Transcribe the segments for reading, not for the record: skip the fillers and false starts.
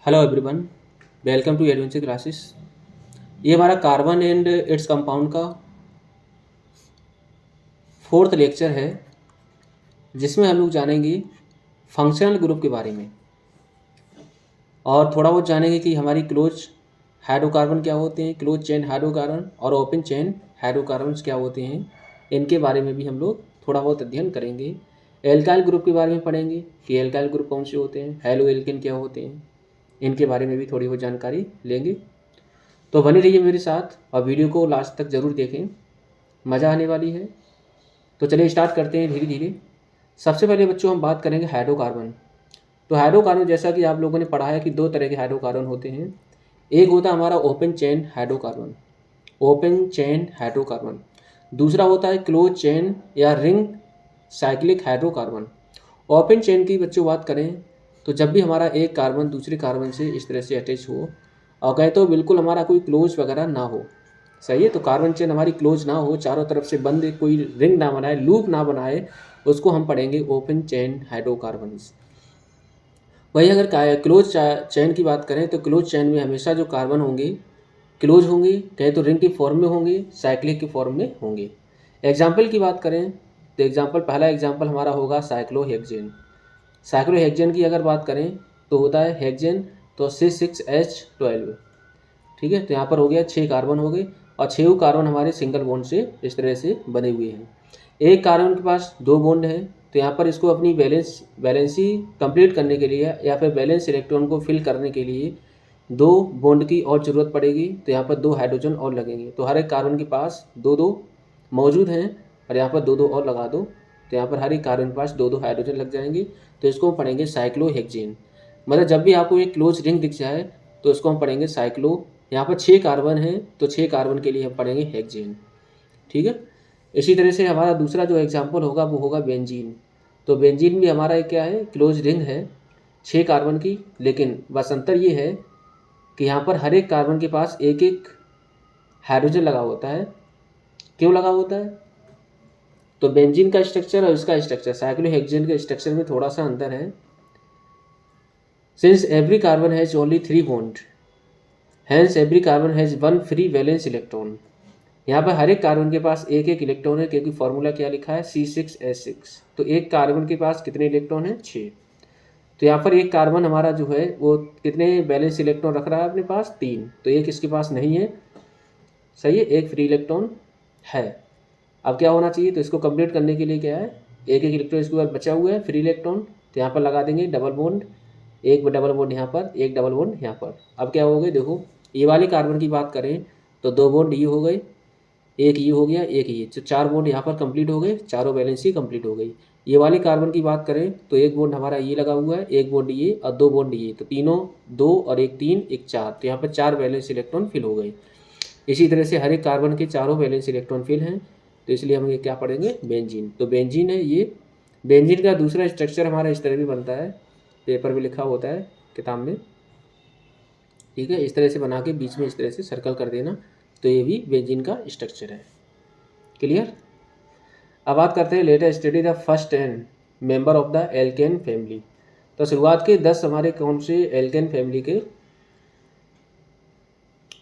Hello everyone, welcome to adventure classes. ये हमारा carbon and its compound का fourth lecture है, जिसमें हम लोग जानेंगे फंक्शनल ग्रुप के बारे में और थोड़ा बहुत जानेंगे कि हमारी क्लोज हाइड्रोकार्बन क्या होते हैं, क्लोज चेन हाइड्रोकार्बन और ओपन चेन हाइड्रोकार्बन्स क्या होते हैं। इनके बारे में भी हम लोग थोड़ा बहुत अध्ययन करेंगे। एल्काइल ग्रुप के बारे में पढ़ेंगे कि एल्काइल ग्रुप कौन से होते हैं, हेलो एल्केन क्या होते हैं, इनके बारे में भी थोड़ी बहुत जानकारी लेंगे। तो बने रहिए मेरे साथ और वीडियो को लास्ट तक ज़रूर देखें, मज़ा आने वाली है। तो चलिए स्टार्ट करते हैं धीरे धीरे। सबसे पहले बच्चों हम बात करेंगे हाइड्रोकार्बन। तो हाइड्रोकार्बन जैसा कि आप लोगों ने पढ़ा है कि दो तरह के हाइड्रोकार्बन होते हैं। एक होता है हमारा open chain hydrocarbon, open chain hydrocarbon. दूसरा होता है क्लोज चेन या ring cyclic hydrocarbon. Open chain की बच्चों बात करें तो जब भी हमारा एक कार्बन दूसरे कार्बन से इस तरह से अटैच हो और कहें तो बिल्कुल हमारा कोई क्लोज वगैरह ना हो, सही है। तो कार्बन चेन हमारी क्लोज ना हो, चारों तरफ से बंद, कोई रिंग ना बनाए, लूप ना बनाए, उसको हम पढ़ेंगे ओपन चेन हाइड्रोकार्बन्स। वही अगर क्लोज चेन की बात करें तो क्लोज चेन में हमेशा जो कार्बन होंगे क्लोज होंगे, कहे तो रिंग की फॉर्म में होंगे, साइक्लिक की फॉर्म में होंगे। एग्जाम्पल की बात करें तो पहला एग्जाम्पल हमारा होगा साइक्लोहेक्सेन। साइक्लोहेक्सेन की अगर बात करें तो होता है हेक्सेन, तो C6H12। ठीक है, तो यहाँ पर हो गया 6 कार्बन हो गए और 6 कार्बन हमारे सिंगल बॉन्ड से इस तरह से बने हुए हैं। एक कार्बन के पास 2 बॉन्ड है, तो यहाँ पर इसको अपनी बैलेंसी कंप्लीट करने के लिए या फिर बैलेंस इलेक्ट्रॉन को फिल करने के लिए 2 बॉन्ड की और ज़रूरत पड़ेगी। तो यहाँ पर 2 हाइड्रोजन और लगेंगे। तो हर एक कार्बन के पास 2-2 मौजूद हैं और यहाँ पर 2-2 और लगा दो, तो यहाँ पर हर एक कार्बन के पास 2-2 हाइड्रोजन लग जाएंगे। तो इसको हम पढ़ेंगे साइक्लोहेक्सेन। मतलब जब भी आपको एक क्लोज रिंग दिख जाए तो इसको हम पढ़ेंगे साइक्लो। यहाँ पर 6 कार्बन हैं तो 6 कार्बन के लिए हम पढ़ेंगे हेक्सेन। ठीक है। इसी तरह से हमारा दूसरा जो एग्जाम्पल होगा वो होगा बेंजीन। तो बेंजीन भी हमारा एक क्या है, क्लोज रिंग है 6 कार्बन की, लेकिन बस अंतर ये है कि यहाँ पर हर एक कार्बन के पास एक एक हाइड्रोजन लगा होता है। क्यों लगा होता है? तो बेंजीन का स्ट्रक्चर और इसका स्ट्रक्चर, साइक्लोहेक्सेन के स्ट्रक्चर में थोड़ा सा अंतर है। Since every carbon has only 3 bond, hence every carbon has 1 free valence electron. यहाँ पर हर एक कार्बन के पास एक एक इलेक्ट्रॉन है, क्योंकि फॉर्मूला क्या लिखा है, C6H6। तो एक कार्बन के पास कितने इलेक्ट्रॉन हैं? 6। तो यहाँ पर एक कार्बन हमारा जो है वो कितने बैलेंस इलेक्ट्रॉन रख रहा है अपने पास? 3। तो एक इसके पास नहीं है, सही है, एक फ्री इलेक्ट्रॉन है। अब क्या होना चाहिए? तो इसको कंप्लीट करने के लिए क्या है, एक एक इलेक्ट्रॉन इसके बाद बचा हुआ है फ्री इलेक्ट्रॉन, तो यहाँ पर लगा देंगे डबल बॉन्ड, एक डबल बॉन्ड यहाँ पर, एक डबल बॉन्ड यहाँ पर। अब क्या हो गए, देखो ये वाले कार्बन की बात करें तो 2 बॉन्ड ये हो गए, एक ये हो गया, एक ये, तो 4 बॉन्ड यहाँ पर कंप्लीट हो गए, चारों वैलेंसी कंप्लीट हो गई। ये वाले कार्बन की बात करें तो एक बॉन्ड हमारा ये लगा हुआ है, एक बॉन्ड ये और 2 बॉन्ड ये, तो तीनों 2 और एक 3, एक 4, तो यहाँ पर 4 वैलेंस इलेक्ट्रॉन फिल हो गए। इसी तरह से हर एक कार्बन के चारों वैलेंस इलेक्ट्रॉन फिल हैं, तो इसलिए हम ये क्या पढ़ेंगे, बेंजीन। तो बेंजीन है ये। बेंजीन का दूसरा स्ट्रक्चर हमारा इस तरह भी बनता है, पेपर में लिखा होता है किताब में। ठीक है, इस तरह से बना के बीच में इस तरह से सर्कल कर देना, तो ये भी बेंजीन का स्ट्रक्चर है। क्लियर। अब बात करते हैं later study the first 10 member of the alkane family. तो शुरुआत के 10 हमारे कौन से एल्केन फैमिली के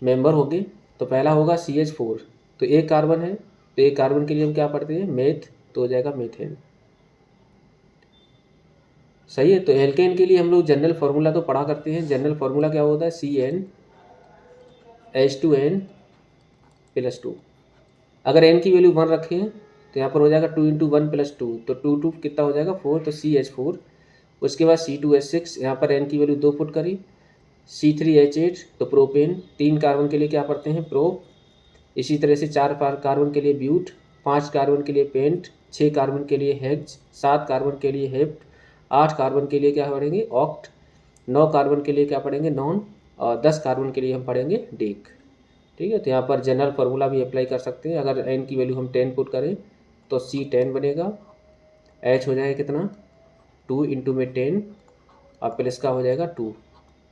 मेंबर होंगे। तो पहला होगा CH4। तो एक कार्बन है, तो एक कार्बन के लिए हम क्या पढ़ते हैं, मेथ, तो हो जाएगा मीथेन। सही है। तो एल्केन के लिए हम लोग जनरल फार्मूला तो पढ़ा करते हैं। जनरल फार्मूला क्या होता है, CnH2n+2। अगर n की वैल्यू 1 रखें तो यहाँ पर हो जाएगा 2 × 1 + 2, तो 2 कितना हो जाएगा 4, तो CH4। उसके बाद C2H6, यहाँ पर n की वैल्यू 2 पुट करी, C3H8, तो प्रोपेन। 3 कार्बन के लिए क्या पढ़ते हैं, प्रोप। इसी तरह से 4 कार्बन के लिए ब्यूट, 5 कार्बन के लिए पेंट, 6 कार्बन के लिए हेक्स, 7 कार्बन के लिए हेप्ट, 8 कार्बन के लिए क्या पढ़ेंगे, ऑक्ट, 9 कार्बन के लिए क्या पढ़ेंगे, नॉन, और 10 कार्बन के लिए हम पढ़ेंगे डेक। ठीक है। तो यहाँ पर जनरल फार्मूला भी अप्लाई कर सकते हैं। अगर n की वैल्यू हम 10 पुट करें तो C10 बनेगा, H हो जाएगा कितना, 2 इंटू में 10 और प्लस का हो जाएगा 2,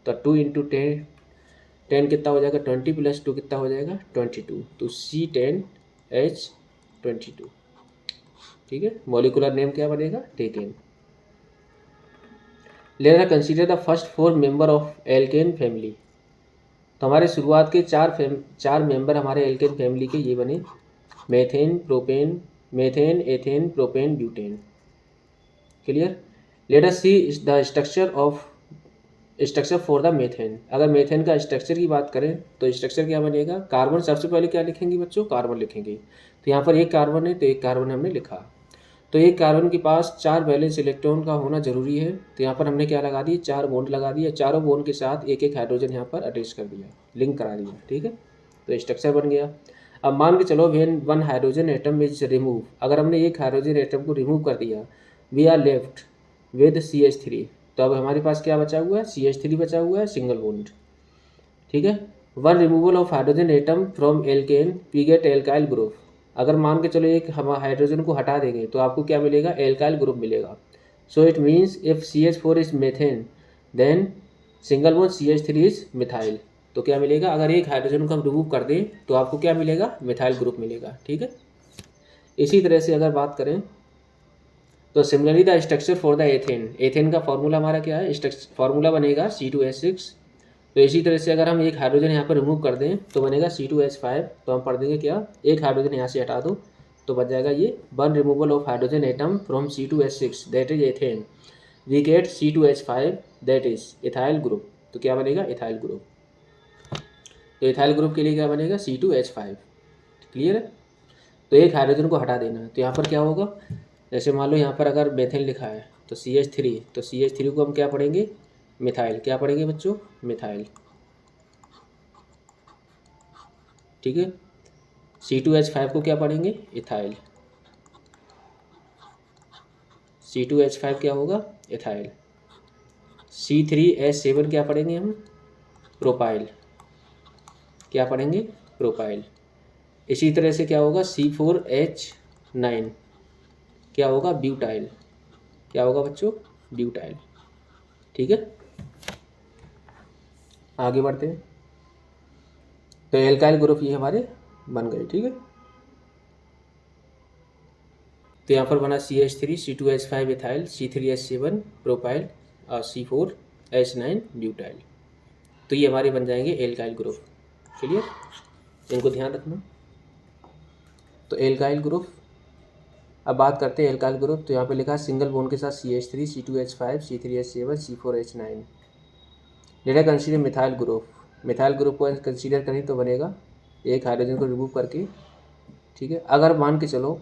तो 2 इंटू 10 कितना हो जाएगा, 20 + 2 कितना हो जाएगा, 22, तो C10H22। ठीक है। मॉलिकुलर नेम क्या बनेगा, taken. Let us consider the first 4 member of alkene family. तो हमारे शुरुआत के चार मेंबर हमारे एल्केन फैमिली के ये बने, methane, ethane, propane, butane. Clear. Late us see the structure for the methane. अगर मेथेन का स्ट्रक्चर की बात करें तो स्ट्रक्चर क्या बनेगा, कार्बन सबसे पहले क्या लिखेंगे बच्चों, कार्बन लिखेंगे। तो यहाँ पर एक कार्बन है तो एक कार्बन हमने लिखा। तो एक कार्बन के पास 4 वैलेंस इलेक्ट्रॉन का होना जरूरी है, तो यहाँ पर हमने क्या लगा दिया, 4 बॉन्ड लगा दिया। चारों बॉन्ड के साथ एक एक हाइड्रोजन यहाँ पर अटैच कर दिया, लिंक करा दिया। ठीक है, तो स्ट्रक्चर बन गया। अब मान के चलो when 1 hydrogen atom is remove, अगर हमने एक हाइड्रोजन एटम को रिमूव कर दिया, we are left with CH3। तो अब हमारे पास क्या बचा हुआ है, CH3 बचा हुआ है, सिंगल बॉन्ड। ठीक है। 1 removal of hydrogen atom from alkane, we get alkyl group. अगर मान के चलो एक हम हाइड्रोजन को हटा देंगे तो आपको क्या मिलेगा, एल्काइल ग्रुप मिलेगा। So it means if CH4 is methane then single bond CH3 is methyl. तो क्या मिलेगा, अगर एक हाइड्रोजन को हम रिमूव कर दें तो आपको क्या मिलेगा, मिथाइल ग्रुप मिलेगा। ठीक है। इसी तरह से अगर बात करें तो similarly the structure for the ethane, ethane का फॉर्मूला हमारा क्या है, फॉर्मूला बनेगा C2H6। तो इसी तरह से अगर हम एक हाइड्रोजन यहाँ पर रिमूव कर दें तो बनेगा C2H5। तो हम पढ़ देंगे क्या, एक हाइड्रोजन यहाँ से हटा दो तो बच जाएगा ये 1 removal of hydrogen atom from C2H6 that is ethane, we get C2H5 that is ethyl group. तो क्या बनेगा, इथाइल ग्रुप। तो इथाइल ग्रुप के लिए क्या बनेगा, C2H5। क्लियर है। तो एक हाइड्रोजन को हटा देना, तो यहाँ पर क्या होगा, जैसे मान लो यहाँ पर अगर मेथेन लिखा है तो CH3, तो CH3 को हम क्या पढ़ेंगे, मिथाइल। क्या पढ़ेंगे बच्चों, मिथाइल। ठीक है। C2H5 को क्या पढ़ेंगे, इथाइल। C2H5 क्या होगा, इथाइल। C3H7 क्या पढ़ेंगे हम, प्रोपाइल। क्या पढ़ेंगे, प्रोपाइल। इसी तरह से क्या होगा, C4H9 क्या होगा, ब्यूटाइल। क्या होगा बच्चों, ब्यूटाइल। ठीक है। आगे बढ़ते हैं। तो एल्काइल ग्रुप ये हमारे बन गए। ठीक है। तो यहाँ पर बना CH3, C2H5 ethyl, C3H7 propyl और C4H9 ब्यूटाइल। तो ये हमारे बन जाएंगे एल्काइल ग्रुप। क्लियर, इनको ध्यान रखना। तो एल्काइल ग्रुप, अब बात करते हैं एल्काइल ग्रुप। तो यहाँ पे लिखा है सिंगल बॉन्ड के साथ CH3, C2H5, C3H7, C4H9। Data consider methyl group. Methyl group को कंसीडर करें तो बनेगा एक हाइड्रोजन को रिमूव करके। ठीक है। अगर मान के चलो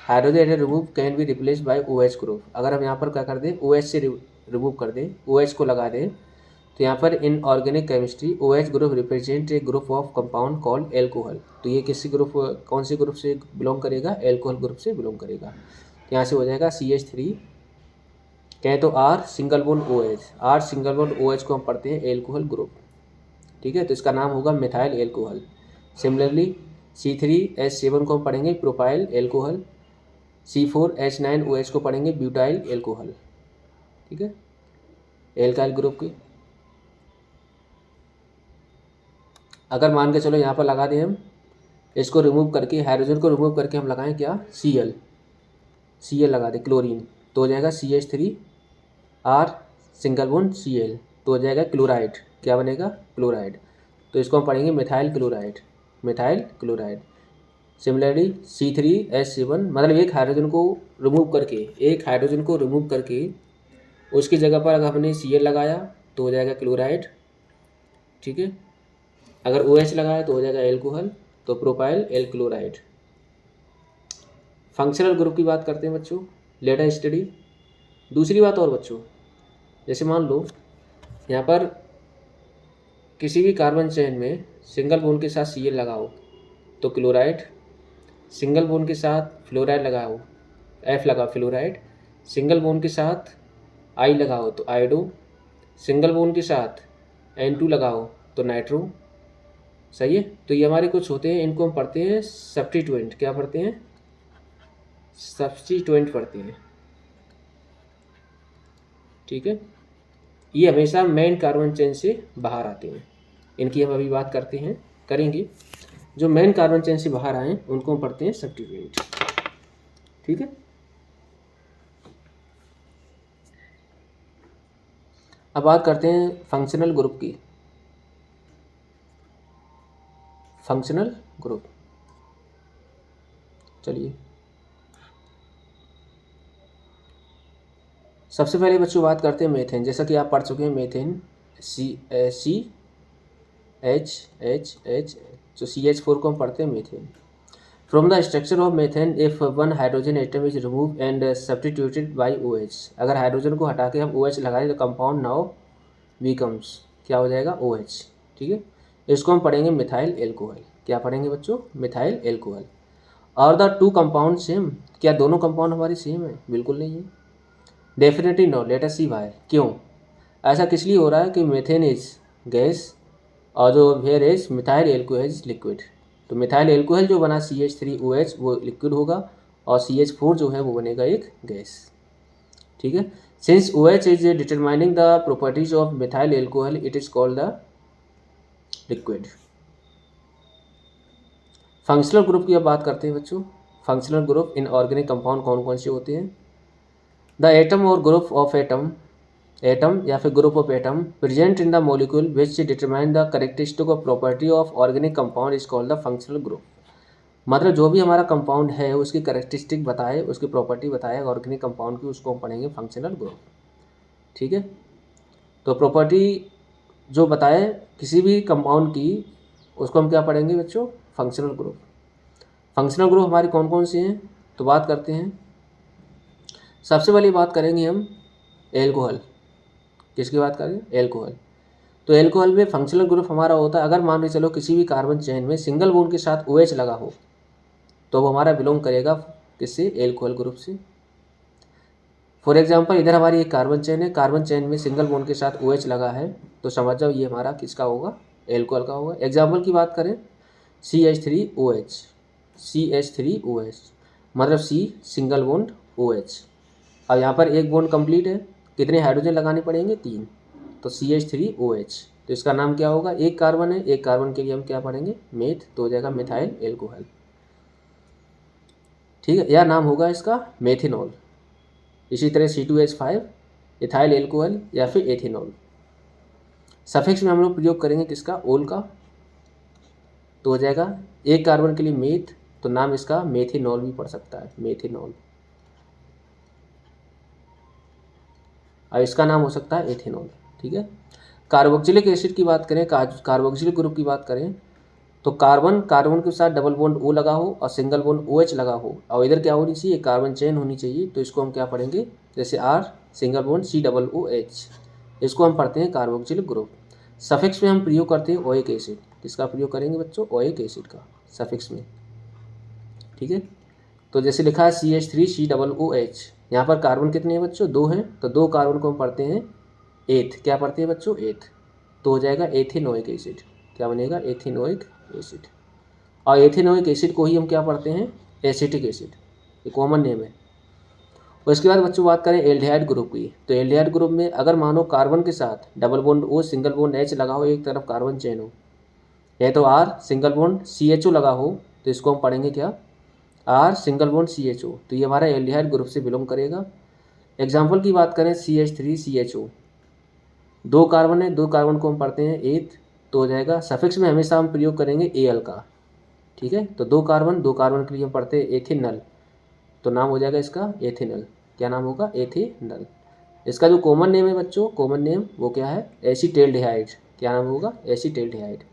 hydrogen atom remove can be replace by OH group, अगर हम यहाँ पर क्या कर दें, OH से रिमूव कर दें, OH को लगा दें, तो यहाँ पर in organic chemistry OH group represent a group of compound called alcohol. तो ये किसी ग्रुप, कौन से ग्रुप से बिलोंग करेगा, एल्कोहल ग्रुप से बिलोंग करेगा। तो यहाँ से हो जाएगा CH3, कहें तो R single bond OH, R single bond OH को हम पढ़ते हैं एल्कोहल ग्रुप। ठीक है। तो इसका नाम होगा मिथाइल एल्कोहल। सिमिलरली C3H7 को हम पढ़ेंगे प्रोपाइल एल्कोहल, C4H9OH को पढ़ेंगे ब्यूटाइल एल्कोहल। ठीक है, एल्काइल ग्रुप के। अगर मान के चलो यहाँ पर लगा दें हम, इसको रिमूव करके, हाइड्रोजन को रिमूव करके हम लगाएं क्या, Cl लगा दें, क्लोरीन, तो हो जाएगा CH3R सिंगल बॉन्ड Cl, तो हो जाएगा क्लोराइड। क्या बनेगा, क्लोराइड। तो इसको हम पढ़ेंगे methyl chloride, methyl chloride. Similarly C3H7, मतलब एक हाइड्रोजन को रिमूव करके उसकी जगह पर अगर हमने Cl लगाया तो हो जाएगा क्लोराइड। ठीक है। अगर OH लगाया तो हो जाएगा एल्कोहल, तो propyl L chloride. Functional group की बात करते हैं बच्चों, लेट अस स्टडी। दूसरी बात और बच्चों, जैसे मान लो यहाँ पर किसी भी कार्बन चेन में सिंगल बॉन्ड के साथ Cl लगाओ तो क्लोराइड, सिंगल बॉन्ड के साथ फ्लोराइड लगाओ, F लगा फ्लोराइड, सिंगल बॉन्ड के साथ I लगाओ तो आयोडो, सिंगल बॉन्ड के साथ N2 लगाओ तो नाइट्रो। सही है। तो ये हमारे कुछ होते हैं, इनको हम पढ़ते हैं सब्स्टिट्यूएंट। क्या पढ़ते हैं, सब्स्टिट्यूएंट पढ़ते हैं। ठीक है। ये हमेशा मेन कार्बन चेन से बाहर आते हैं, इनकी हम अभी बात करेंगे। जो मेन कार्बन चेन से बाहर आए उनको हम पढ़ते हैं सब्स्टिट्यूएंट। ठीक है। अब बात करते हैं फंक्शनल ग्रुप की। फंक्शनल ग्रुप, चलिए सबसे पहले बच्चों बात करते हैं मेथेन। जैसा कि आप पढ़ चुके हैं methane C H H H, तो CH4 को हम पढ़ते हैं methane. From the structure of methane, if one hydrogen atom is remove and substituted by OH, अगर हाइड्रोजन को हटा के हम OH लगाएं तो कंपाउंड नाउ बिकम्स, क्या हो जाएगा, OH। ठीक है, इसको हम पढ़ेंगे मिथाइल एल्कोहल। क्या पढ़ेंगे बच्चों, मिथाइल एल्कोहल। और द टू कंपाउंड सेम, क्या दोनों कंपाउंड हमारे सेम है, बिल्कुल नहीं है। Definitely no, let us see why, क्यों ऐसा किस लिए हो रहा है कि मेथेन इज गैस और जो where is methyl alcohol is liquid. तो मिथाइल एल्कोहल जो बना CH3OH वो लिक्विड होगा और CH4 जो है वो बनेगा एक गैस। ठीक है, since OH is determining the properties of methyl alcohol it is called the liquid. Functional group की अब बात करते हैं बच्चों। Functional group in organic compound कौन कौन से होते हैं। द एटम और ग्रुप ऑफ एटम, एटम या फिर group of atom present in the molecule which determine the characteristic of property of organic compound is called the functional group. मतलब जो भी हमारा कंपाउंड है उसकी कैरेक्टरिस्टिक बताए, उसकी प्रॉपर्टी बताए ऑर्गेनिक कंपाउंड की, उसको हम पढ़ेंगे फंक्शनल ग्रुप। ठीक है, तो प्रॉपर्टी जो बताए किसी भी कंपाउंड की उसको हम क्या पढ़ेंगे बच्चों, फंक्शनल ग्रुप। फंक्शनल ग्रुप हमारी कौन कौन सी हैं, तो बात करते हैं। सबसे पहले बात करेंगे हम एल्कोहल। किसकी बात करें, एल्कोहल। तो एल्कोहल में फंक्शनल ग्रुप हमारा होता है, अगर मान के चलो किसी भी कार्बन चेन में सिंगल बॉन्ड के साथ OH लगा हो तो वो हमारा बिलोंग करेगा किससे, एल्कोहल ग्रुप से। फॉर एग्जांपल इधर हमारी एक कार्बन चेन है, कार्बन चेन में सिंगल बॉन्ड के साथ OH लगा है तो समझ जाओ ये हमारा किसका होगा, एल्कोहल का होगा। एग्जाम्पल की बात करें CH3OH, CH3OH मतलब C सिंगल बॉन्ड OH। अब यहाँ पर एक बॉन्ड कंप्लीट है, कितने हाइड्रोजन लगाने पड़ेंगे, 3, तो CH3OH। तो इसका नाम क्या होगा, एक कार्बन है, एक कार्बन के लिए हम क्या पढ़ेंगे, मेथ, तो हो जाएगा मिथाइल एल्कोहल। ठीक है, यह नाम होगा इसका मेथेनॉल। इसी तरह C2H5 इथाइल एल्कोहल या फिर एथेनॉल। सफिक्स में हम लोग प्रयोग करेंगे किसका, ओल का, तो हो जाएगा एक कार्बन के लिए मेथ, तो नाम इसका मेथेनॉल भी पड़ सकता है, मेथेनॉल। और इसका नाम हो सकता है एथेनॉल। ठीक है, कार्बोक्सिलिक एसिड की बात करें, कार्बोक्सिलिक ग्रुप की बात करें तो कार्बन कार्बन के साथ डबल बॉन्ड O लगा हो और सिंगल बॉन्ड OH लगा हो और इधर क्या होनी चाहिए, कार्बन चेन होनी चाहिए, तो इसको हम क्या पढ़ेंगे, जैसे R सिंगल बॉन्ड COOH, इसको हम पढ़ते हैं कार्बोक्सिलिक ग्रुप। सफिक्स में हम प्रयोग करते हैं ओइक एसिड। किसका प्रयोग करेंगे बच्चों, ओइक एसिड का सफिक्स में। ठीक है, तो जैसे लिखा है CH3COOH, यहाँ पर कार्बन कितने हैं बच्चों, 2 हैं, तो 2 कार्बन को हम पढ़ते हैं एथ। क्या पढ़ते हैं बच्चों, एथ, तो हो जाएगा एथेनोइक एसिड। क्या बनेगा, एथेनोइक एसिड। और एथेनोइक एसिड को ही हम क्या पढ़ते हैं, एसिटिक एसिड, ये कॉमन नेम है। और इसके बाद बच्चों बात करें एल्डिहाइड ग्रुप की, तो एल्डिहाइड ग्रुप में अगर मानो कार्बन के साथ double bond O single bond H लगा हो, एक तरफ कार्बन चेन हो, या तो R सिंगल बॉन्ड CHO लगा हो, तो इसको हम पढ़ेंगे क्या, R सिंगल बॉन्ड CHO, तो ये हमारा एल्डिहाइड ग्रुप से बिलोंग करेगा। एग्जाम्पल की बात करें CH3CHO, 2 कार्बन है, 2 कार्बन को हम पढ़ते हैं एथ, तो हो जाएगा सफिक्स में हमेशा हम प्रयोग करेंगे Al का। ठीक है, तो 2 कार्बन, 2 कार्बन के लिए हम पढ़ते हैं एथेनल, तो नाम हो जाएगा इसका एथेनल। क्या नाम होगा, एथेनल। इसका जो कॉमन नेम है बच्चों, कॉमन नेम वो क्या है, एसीटेल्डिहाइड। क्या नाम होगा, एसीटेल्डिहाइड।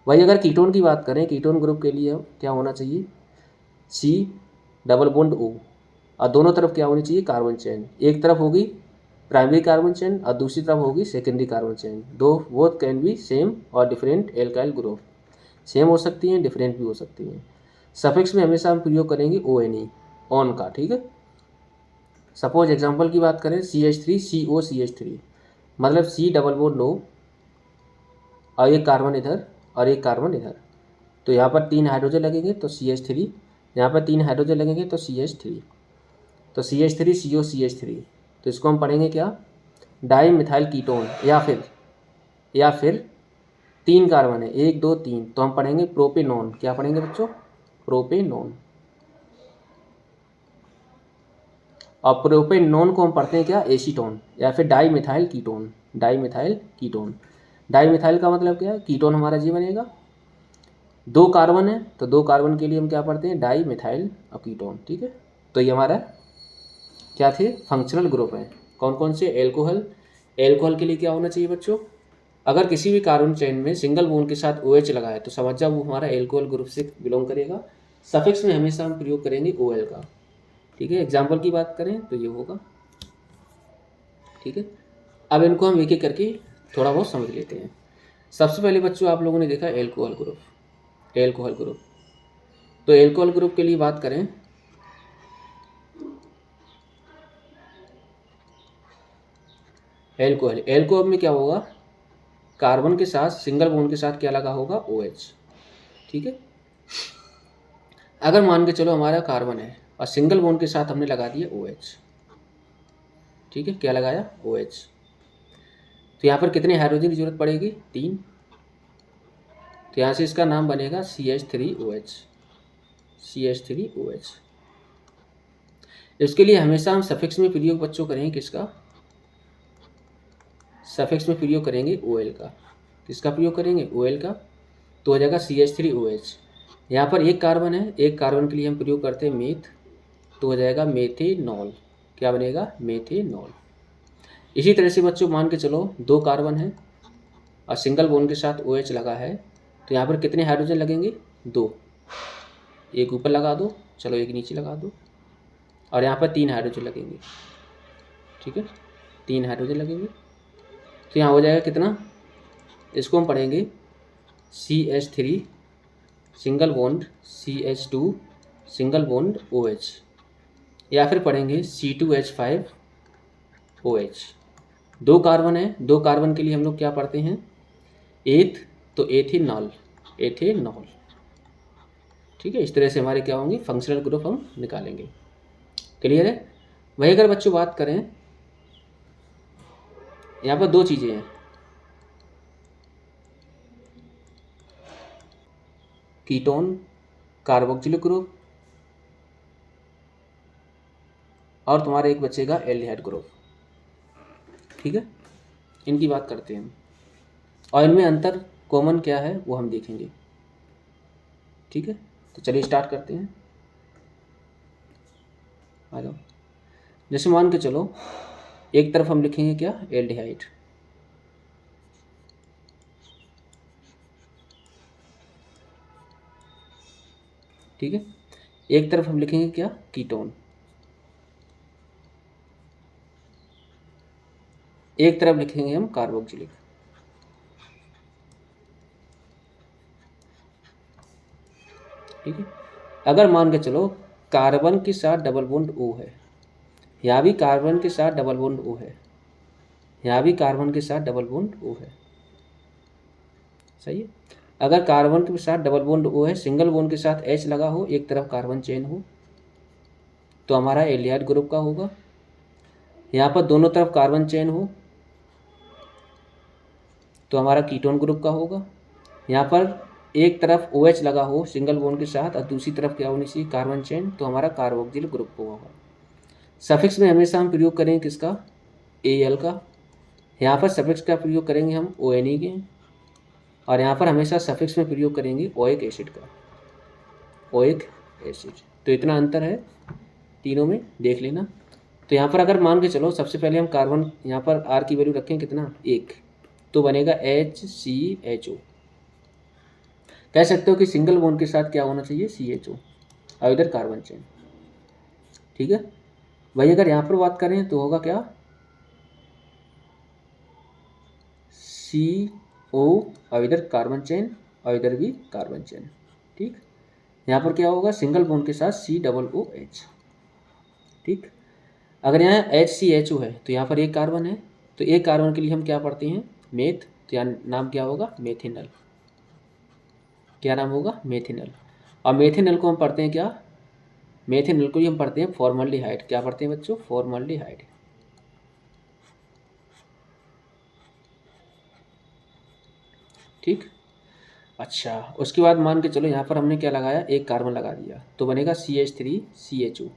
वही अगर कीटोन की बात करें, कीटोन ग्रुप के लिए क्या होना चाहिए, C डबल बॉन्ड O और दोनों तरफ क्या होनी चाहिए, कार्बन चेन, एक तरफ होगी प्राइमरी कार्बन चेन और दूसरी तरफ होगी सेकेंडरी कार्बन चेन। दो बोथ कैन बी सेम और डिफरेंट एल्काइल ग्रुप, सेम हो सकती हैं, डिफरेंट भी हो सकती हैं। सफिक्स में हमेशा हम प्रयोग करेंगे ONE, ऑन का। ठीक है, सपोज एग्जांपल की बात करें CH3COCH3 मतलब C डबल बॉन्ड O और एक कार्बन इधर और एक कार्बन इधर, तो यहाँ पर 3 हाइड्रोजन लगेंगे तो CH3, यहाँ पर 3 हाइड्रोजन लगेंगे तो CH3, तो CH3COCH3, तो इसको हम पढ़ेंगे क्या, डाई मिथाइल कीटोन, या फिर 3 कार्बन है, 1 2 3, तो हम पढ़ेंगे प्रोपेनॉन। क्या पढ़ेंगे बच्चों, प्रोपेनॉन। और प्रोपेनॉन को हम पढ़ते हैं क्या, एसीटोन या फिर di methyl ketone, di methyl ketone. Di methyl का मतलब क्या है, कीटोन हमारा जी बनेगा। 2 कार्बन है तो 2 कार्बन के लिए हम क्या पढ़ते हैं, डाई मिथाइल और कीटोन। ठीक है, तो ये हमारा क्या थे, फंक्शनल ग्रुप है। कौन कौन से, एल्कोहल। एल्कोहल के लिए क्या होना चाहिए बच्चों, अगर किसी भी कार्बन चेन में सिंगल बॉन्ड के साथ OH लगा है तो समझ जाओ वो हमारा एल्कोहल ग्रुप से बिलोंग करेगा। सफिक्स में हमेशा हम प्रयोग करेंगे OL का। ठीक है, एग्जाम्पल की बात करें तो ये होगा। ठीक है, अब इनको हम एक एक करके थोड़ा बहुत समझ लेते हैं। सबसे पहले बच्चों आप लोगों ने देखा एल्कोहल ग्रुप। एल्कोहल ग्रुप, तो एल्कोहल ग्रुप के लिए बात करें, एल्कोहल, एल्कोहल में क्या होगा, कार्बन के साथ सिंगल बॉन्ड के साथ क्या लगा होगा, OH। ठीक है, अगर मान के चलो हमारा कार्बन है और सिंगल बॉन्ड के साथ हमने लगा दिया OH। ठीक है, क्या लगाया, OH। तो यहाँ पर कितने हाइड्रोजन की जरूरत पड़ेगी, 3। तो यहाँ से इसका नाम बनेगा CH3OH। CH3OH। इसके लिए हमेशा हम सफिक्स में प्रयोग बच्चों करेंगे किसका, सफिक्स में प्रयोग करेंगे OL का। किसका प्रयोग करेंगे, OL का। तो हो जाएगा CH3OH। यहाँ पर एक कार्बन है, एक कार्बन के लिए हम प्रयोग करते हैं मेथ, तो हो जाएगा मेथेनॉल। क्या बनेगा, मेथेनॉल। इसी तरह से बच्चों मान के चलो 2 कार्बन है और सिंगल बॉन्ड के साथ OH लगा है, तो यहाँ पर कितने हाइड्रोजन लगेंगे, 2। एक ऊपर लगा दो, चलो एक नीचे लगा दो, और यहाँ पर 3 हाइड्रोजन लगेंगे। ठीक है, 3 हाइड्रोजन लगेंगे। तो यहाँ हो जाएगा कितना, इसको हम पढ़ेंगे CH3 single bond CH2 single bond OH, या फिर पढ़ेंगे C2H5OH। 2 कार्बन है, 2 कार्बन के लिए हम लोग क्या पढ़ते हैं, एथ, तो एथेनॉल, एथेनॉल। ठीक है, इस तरह से हमारे क्या होंगे, फंक्शनल ग्रुप हम निकालेंगे। क्लियर है। वही अगर बच्चों बात करें, यहाँ पर 2 चीज़ें हैं, कीटोन कार्बोक्सिलिक ग्रुप और तुम्हारा एक बचेगा एल्डिहाइड ग्रुप। ठीक है, इनकी बात करते हैं हम, और इनमें अंतर कॉमन क्या है वो हम देखेंगे। ठीक है, तो चलिए स्टार्ट करते हैं। आ जाओ। जैसे मान के चलो एक तरफ हम लिखेंगे क्या, एल्डिहाइड। ठीक है, एक तरफ हम लिखेंगे क्या, कीटोन। एक तरफ लिखेंगे हम कार्बोक्सिलिक। ठीक है, अगर मान के चलो कार्बन के साथ डबल बॉन्ड O है, यहाँ भी कार्बन के साथ डबल बॉन्ड O है, यहाँ भी कार्बन के साथ डबल बॉन्ड O है। सही है, अगर कार्बन के साथ डबल बॉन्ड O है, सिंगल बॉन्ड के साथ H लगा हो, एक तरफ कार्बन चेन हो, तो हमारा एल्डिहाइड ग्रुप का होगा। यहाँ पर दोनों तरफ कार्बन चेन हो तो हमारा कीटोन ग्रुप का होगा। यहाँ पर एक तरफ OH लगा हो सिंगल बॉन्ड के साथ और दूसरी तरफ क्या होनी चाहिए, कार्बन चेन, तो हमारा कार्बोक्सिल ग्रुप को होगा। सफिक्स में हमेशा हम प्रयोग करेंगे किसका, Al का। यहाँ पर सफिक्स का प्रयोग करेंगे हम ONE के, और यहाँ पर हमेशा सफिक्स में प्रयोग करेंगे ओइक एसिड का, ओइक एसिड। तो इतना अंतर है तीनों में, देख लेना। तो यहाँ पर अगर मान के चलो सबसे पहले हम कार्बन, यहाँ पर R की वैल्यू रखें कितना, 1, तो बनेगा HCHO। कह सकते हो कि सिंगल बॉन्ड के साथ क्या होना चाहिए, CHO, और इधर कार्बन चेन। ठीक है, वही अगर यहाँ पर बात करें तो होगा क्या, CO और इधर कार्बन चेन और इधर भी कार्बन चेन। ठीक, यहाँ पर क्या होगा, सिंगल बॉन्ड के साथ COOH। ठीक, अगर यहाँ HCHO है तो यहाँ पर एक कार्बन है, तो एक कार्बन के लिए हम क्या पढ़ते हैं, मेथ, तो यहाँ नाम क्या होगा, मेथिनल। क्या नाम होगा, मेथिनल। और मेथिनल को हम पढ़ते हैं क्या, मेथिनल को ही हम पढ़ते हैं फॉर्मल्डिहाइड। क्या पढ़ते हैं बच्चों, फॉर्मल्डिहाइड। ठीक, अच्छा, उसके बाद मान के चलो यहाँ पर हमने क्या लगाया, एक कार्बन लगा दिया, तो बनेगा CH3CHO।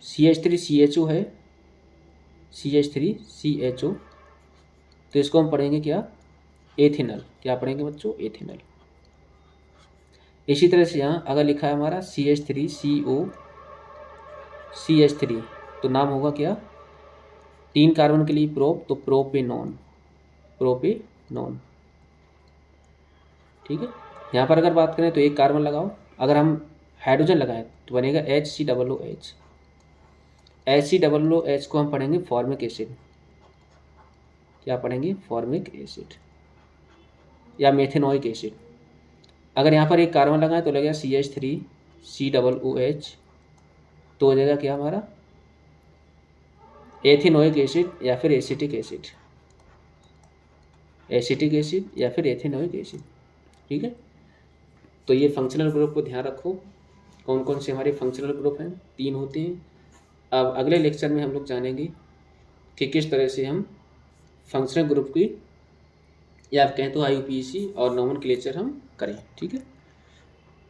CH3CHO है, CH3CHO, तो इसको हम पढ़ेंगे क्या, एथिनल। क्या पढ़ेंगे बच्चों, एथिनल। इसी तरह से यहाँ अगर लिखा है हमारा CH3CO CH3, तो नाम होगा क्या, 3 कार्बन के लिए प्रोप, तो प्रोपेनॉन, प्रोपेनॉन। ठीक है। यहाँ पर अगर बात करें तो 1 कार्बन लगाओ, अगर हम हाइड्रोजन लगाएं तो बनेगा HCOOH। HCOOH को हम पढ़ेंगे फॉर्मिक एसिड। क्या पढ़ेंगे, फॉर्मिक एसिड या मेथेनोइक एसिड। अगर यहाँ पर 1 कार्बन लगाएं तो लगेगा CH3COOH, तो हो जाएगा क्या हमारा, एथिनोइक एसिड या फिर एसिटिक एसिड, एसिटिक एसिड या फिर एथिनोइक एसिड। ठीक है। तो ये फंक्शनल ग्रुप को ध्यान रखो, कौन कौन से हमारे फंक्शनल ग्रुप हैं, 3 होते हैं। अब अगले लेक्चर में हम लोग जानेंगे कि किस तरह से हम फंक्शनल ग्रुप की, या आप कहें तो IUPAC और नोमेनक्लेचर हम करें। ठीक है।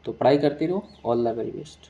तो पढ़ाई करते रहो। All the very best.